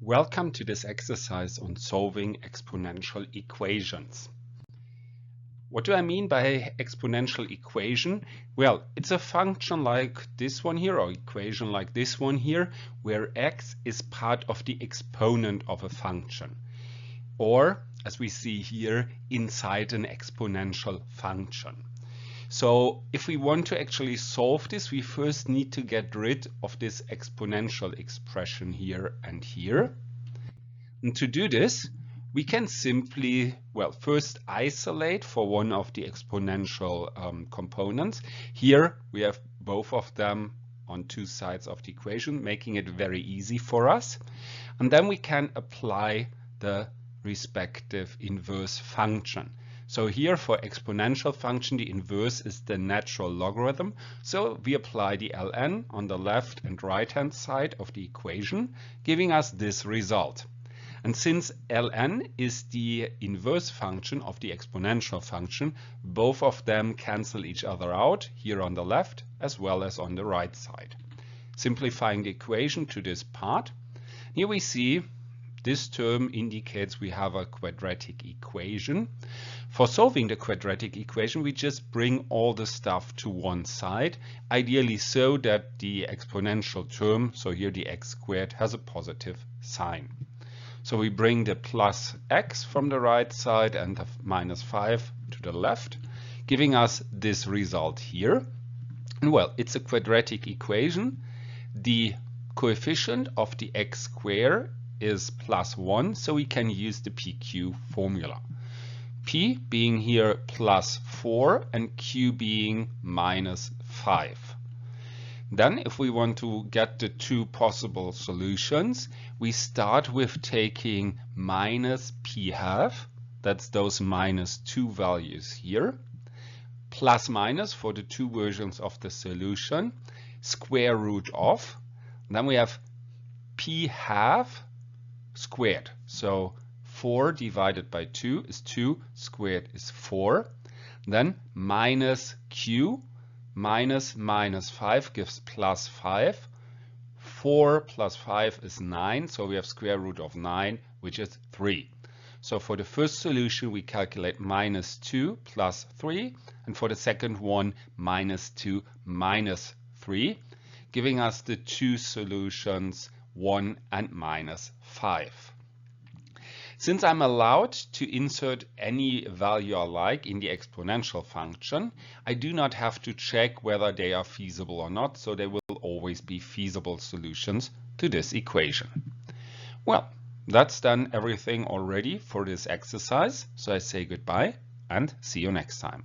Welcome to this exercise on solving exponential equations. What do I mean by exponential equation? Well, it's a function like this one here, or equation like this one here, where x is part of the exponent of a function. Or, as we see here, inside an exponential function. So if we want to actually solve this, we first need to get rid of this exponential expression here and here. And to do this, we can simply, first isolate for one of the exponential components. Here we have both of them on two sides of the equation, making it very easy for us. And then we can apply the respective inverse function. So here for exponential function, the inverse is the natural logarithm. So we apply the ln on the left and right hand side of the equation, giving us this result. And since ln is the inverse function of the exponential function, both of them cancel each other out here on the left as well as on the right side. Simplifying the equation to this part, here we see this term indicates we have a quadratic equation. For solving the quadratic equation, we just bring all the stuff to one side, ideally so that the exponential term, so here the x squared, has a positive sign. So we bring the plus x from the right side and the minus 5 to the left, giving us this result here. And well, it's a quadratic equation. The coefficient of the x squared is plus 1, so we can use the PQ formula. P being here plus 4 and Q being minus 5. Then if we want to get the two possible solutions, we start with taking minus P half, that's those minus 2 values here, plus minus for the two versions of the solution, square root of, then we have P half squared. So 4 divided by 2 is 2, squared is 4. Then minus Q, minus 5 gives plus 5. 4 plus 5 is 9, so we have square root of 9, which is 3. So for the first solution, we calculate minus 2 plus 3, and for the second one, minus 2 minus 3, giving us the two solutions 1 and minus 5. Since I'm allowed to insert any value I like in the exponential function, I do not have to check whether they are feasible or not, so they will always be feasible solutions to this equation. Well, that's done everything already for this exercise, so I say goodbye and see you next time.